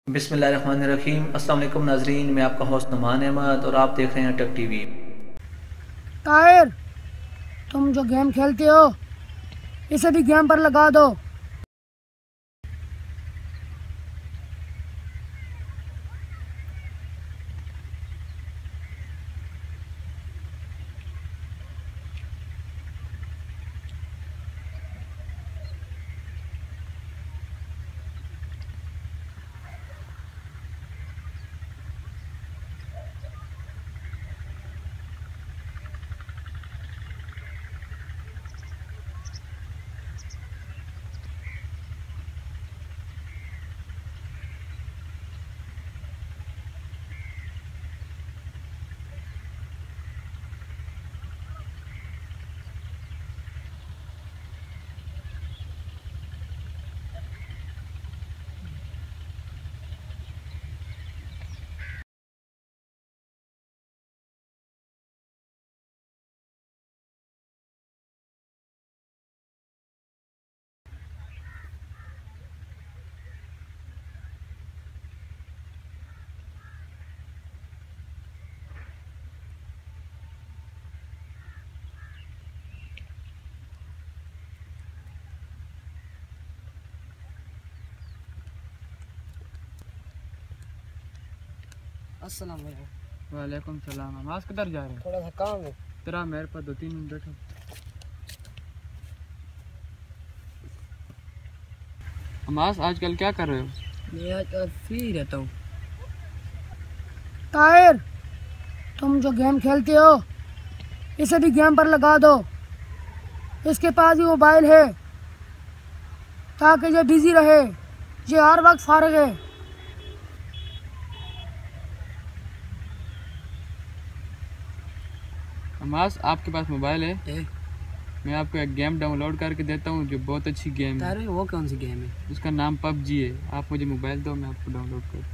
बिस्मिल्लाहिर्रहमानिर्रहीम। अस्सलाम वालेकुम नाजरीन, मैं आपका होस्ट नुमान अहमद और आप देख रहे हैं टेक टीवी। ताहिर, तुम जो गेम खेलते हो इसे भी गेम पर लगा दो। अस्सलाम वालेकुम। वालेकुम सलाम। हमास किधर जा रहे हैं? थोड़ा सा काम है। तेरा मेरे पास 2-3 मिनट बैठो। हमास आजकल क्या कर रहे हो? मैं आजकल फ्री रहता हूँ। ताहिर, तुम जो गेम खेलते हो इसे भी गेम पर लगा दो। इसके पास भी मोबाइल है ताकि ये बिजी रहे, ये हर वक्त फारिग है। हमास आपके पास मोबाइल है? मैं आपको एक गेम डाउनलोड करके देता हूँ जो बहुत अच्छी गेम है। वो कौन सी गेम है? उसका नाम पबजी है। आप मुझे मोबाइल दो, मैं आपको डाउनलोड कर।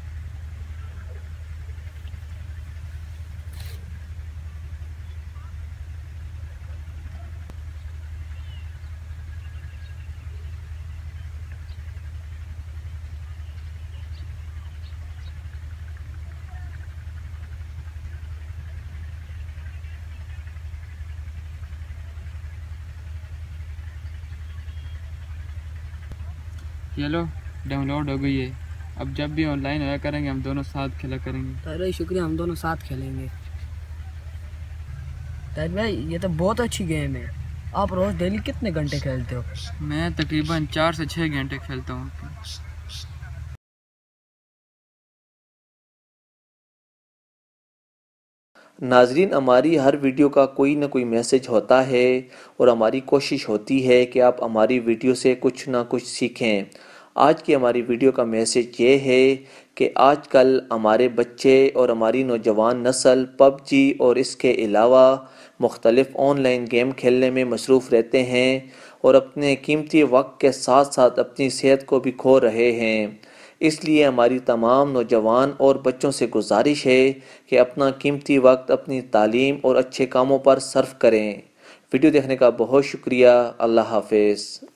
ये लो, डाउनलोड हो गई है। अब जब भी ऑनलाइन होया करेंगे हम दोनों साथ खेला करेंगे। ताहिर, शुक्रिया, हम दोनों साथ खेलेंगे। ताहिर भाई, ये तो बहुत अच्छी गेम है। आप रोज डेली कितने घंटे खेलते हो? मैं तकरीबन 4 से 6 घंटे खेलता हूँ। नाजरीन, हमारी हर वीडियो का कोई ना कोई मैसेज होता है और हमारी कोशिश होती है कि आप हमारी वीडियो से कुछ ना कुछ सीखें। आज की हमारी वीडियो का मैसेज ये है कि आजकल हमारे बच्चे और हमारी नौजवान नस्ल पबजी और इसके अलावा मुख्तलिफ़ ऑनलाइन गेम खेलने में मसरूफ़ रहते हैं और अपने कीमती वक्त के साथ साथ अपनी सेहत को भी खो रहे हैं। इसलिए हमारी तमाम नौजवान और बच्चों से गुजारिश है कि अपना कीमती वक्त अपनी तालीम और अच्छे कामों पर सर्फ करें। वीडियो देखने का बहुत शुक्रिया। अल्लाह हाफ़िज़।